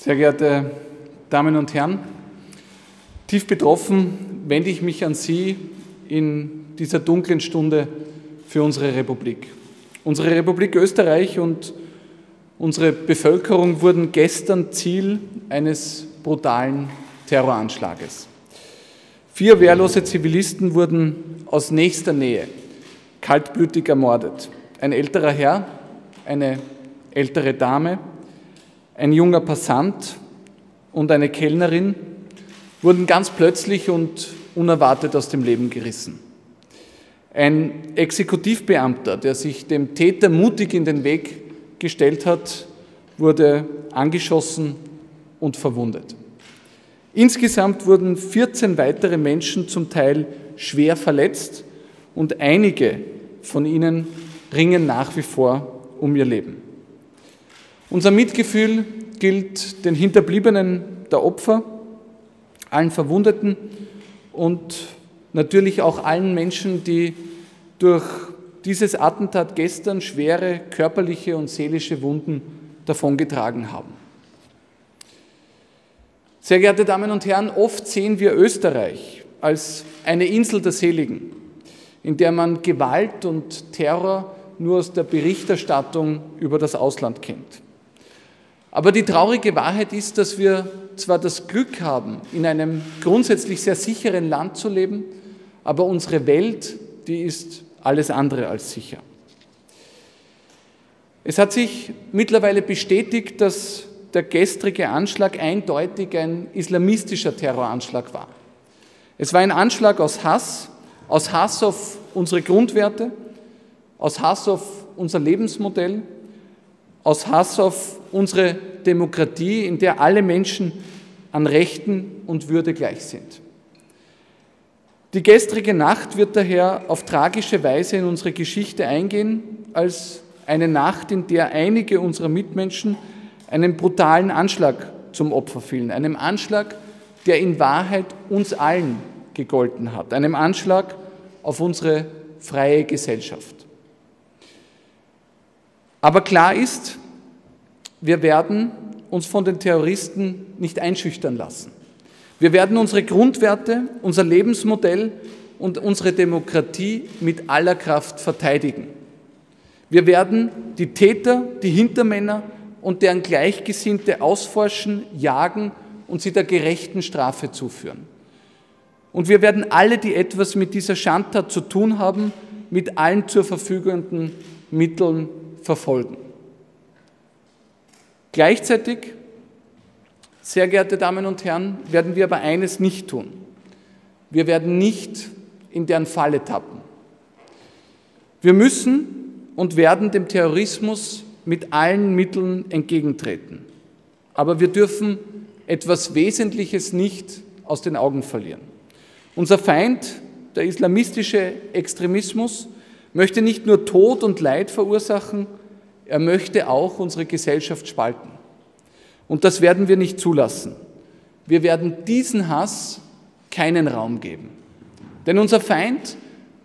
Sehr geehrte Damen und Herren, tief betroffen wende ich mich an Sie in dieser dunklen Stunde für unsere Republik. Unsere Republik Österreich und unsere Bevölkerung wurden gestern Ziel eines brutalen Terroranschlages. 4 wehrlose Zivilisten wurden aus nächster Nähe kaltblütig ermordet. Ein älterer Herr, eine ältere Dame, ein junger Passant und eine Kellnerin wurden ganz plötzlich und unerwartet aus dem Leben gerissen. Ein Exekutivbeamter, der sich dem Täter mutig in den Weg gestellt hat, wurde angeschossen und verwundet. Insgesamt wurden 14 weitere Menschen zum Teil schwer verletzt und einige von ihnen ringen nach wie vor um ihr Leben. Unser Mitgefühl gilt den Hinterbliebenen der Opfer, allen Verwundeten und natürlich auch allen Menschen, die durch dieses Attentat gestern schwere körperliche und seelische Wunden davongetragen haben. Sehr geehrte Damen und Herren, oft sehen wir Österreich als eine Insel der Seligen, in der man Gewalt und Terror nur aus der Berichterstattung über das Ausland kennt. Aber die traurige Wahrheit ist, dass wir zwar das Glück haben, in einem grundsätzlich sehr sicheren Land zu leben, aber unsere Welt, die ist alles andere als sicher. Es hat sich mittlerweile bestätigt, dass der gestrige Anschlag eindeutig ein islamistischer Terroranschlag war. Es war ein Anschlag aus Hass auf unsere Grundwerte, aus Hass auf unser Lebensmodell, aus Hass auf unsere Demokratie, in der alle Menschen an Rechten und Würde gleich sind. Die gestrige Nacht wird daher auf tragische Weise in unsere Geschichte eingehen, als eine Nacht, in der einige unserer Mitmenschen einem brutalen Anschlag zum Opfer fielen, einem Anschlag, der in Wahrheit uns allen gegolten hat, einem Anschlag auf unsere freie Gesellschaft. Aber klar ist, wir werden uns von den Terroristen nicht einschüchtern lassen. Wir werden unsere Grundwerte, unser Lebensmodell und unsere Demokratie mit aller Kraft verteidigen. Wir werden die Täter, die Hintermänner und deren Gleichgesinnte ausforschen, jagen und sie der gerechten Strafe zuführen. Und wir werden alle, die etwas mit dieser Schandtat zu tun haben, mit allen zur verfügenden Mitteln verfolgen. Gleichzeitig, sehr geehrte Damen und Herren, werden wir aber eines nicht tun. Wir werden nicht in deren Falle tappen. Wir müssen und werden dem Terrorismus mit allen Mitteln entgegentreten. Aber wir dürfen etwas Wesentliches nicht aus den Augen verlieren. Unser Feind, der islamistische Extremismus, möchte nicht nur Tod und Leid verursachen, er möchte auch unsere Gesellschaft spalten. Und das werden wir nicht zulassen. Wir werden diesen Hass keinen Raum geben. Denn unser Feind,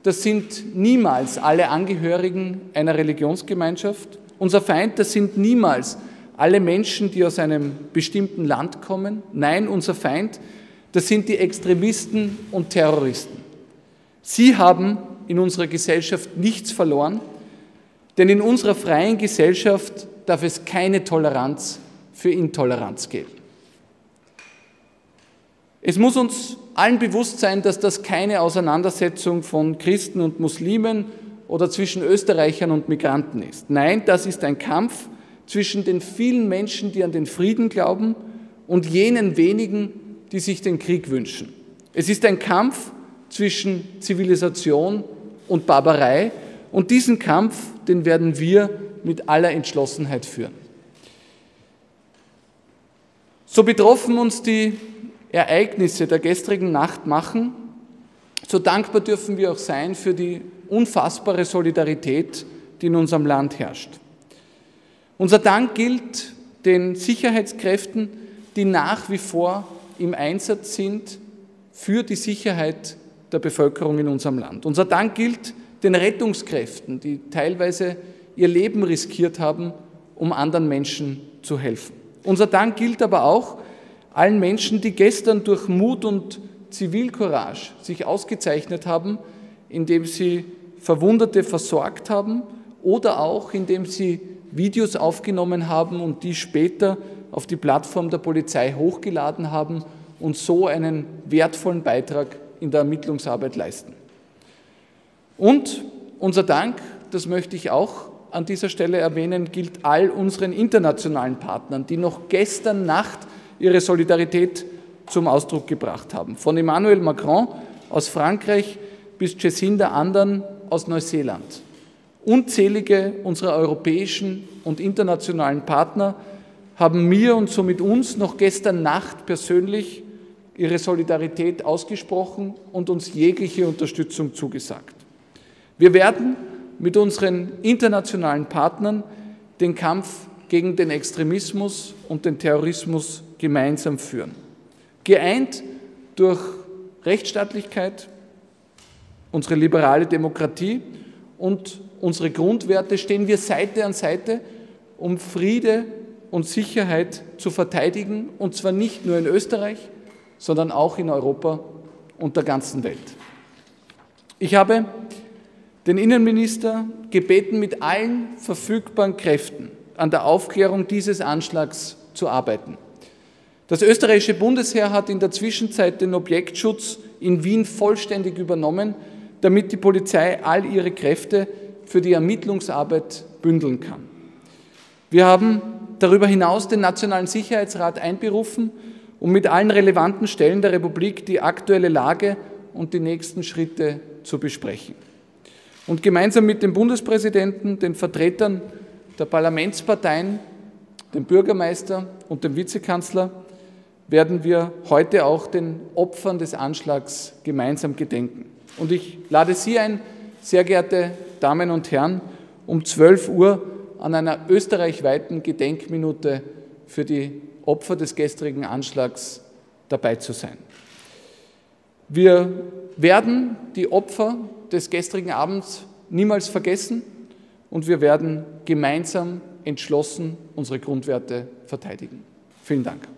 das sind niemals alle Angehörigen einer Religionsgemeinschaft. Unser Feind, das sind niemals alle Menschen, die aus einem bestimmten Land kommen. Nein, unser Feind, das sind die Extremisten und Terroristen. Sie haben in unserer Gesellschaft nichts verloren, denn in unserer freien Gesellschaft darf es keine Toleranz für Intoleranz geben. Es muss uns allen bewusst sein, dass das keine Auseinandersetzung von Christen und Muslimen oder zwischen Österreichern und Migranten ist. Nein, das ist ein Kampf zwischen den vielen Menschen, die an den Frieden glauben, und jenen wenigen, die sich den Krieg wünschen. Es ist ein Kampf zwischen Zivilisation und Barbarei, und diesen Kampf, den werden wir mit aller Entschlossenheit führen. So betroffen uns die Ereignisse der gestrigen Nacht machen, so dankbar dürfen wir auch sein für die unfassbare Solidarität, die in unserem Land herrscht. Unser Dank gilt den Sicherheitskräften, die nach wie vor im Einsatz sind für die Sicherheit der Bevölkerung in unserem Land. Unser Dank gilt den Rettungskräften, die teilweise ihr Leben riskiert haben, um anderen Menschen zu helfen. Unser Dank gilt aber auch allen Menschen, die gestern durch Mut und Zivilcourage sich ausgezeichnet haben, indem sie Verwundete versorgt haben oder auch indem sie Videos aufgenommen haben und die später auf die Plattform der Polizei hochgeladen haben und so einen wertvollen Beitrag in der Ermittlungsarbeit leisten. Und unser Dank, das möchte ich auch an dieser Stelle erwähnen, gilt all unseren internationalen Partnern, die noch gestern Nacht ihre Solidarität zum Ausdruck gebracht haben. Von Emmanuel Macron aus Frankreich bis Jacinda Ardern aus Neuseeland. Unzählige unserer europäischen und internationalen Partner haben mir und somit uns noch gestern Nacht persönlich ihre Solidarität ausgesprochen und uns jegliche Unterstützung zugesagt. Wir werden mit unseren internationalen Partnern den Kampf gegen den Extremismus und den Terrorismus gemeinsam führen. Geeint durch Rechtsstaatlichkeit, unsere liberale Demokratie und unsere Grundwerte stehen wir Seite an Seite, um Friede und Sicherheit zu verteidigen, und zwar nicht nur in Österreich, sondern auch in Europa und der ganzen Welt. Ich habe den Innenminister gebeten, mit allen verfügbaren Kräften an der Aufklärung dieses Anschlags zu arbeiten. Das österreichische Bundesheer hat in der Zwischenzeit den Objektschutz in Wien vollständig übernommen, damit die Polizei all ihre Kräfte für die Ermittlungsarbeit bündeln kann. Wir haben darüber hinaus den Nationalen Sicherheitsrat einberufen, um mit allen relevanten Stellen der Republik die aktuelle Lage und die nächsten Schritte zu besprechen. Und gemeinsam mit dem Bundespräsidenten, den Vertretern der Parlamentsparteien, dem Bürgermeister und dem Vizekanzler werden wir heute auch den Opfern des Anschlags gemeinsam gedenken. Und ich lade Sie ein, sehr geehrte Damen und Herren, um 12 Uhr an einer österreichweiten Gedenkminute für die Opfer des gestrigen Anschlags dabei zu sein. Wir werden die Opfer des gestrigen Abends niemals vergessen und wir werden gemeinsam entschlossen unsere Grundwerte verteidigen. Vielen Dank.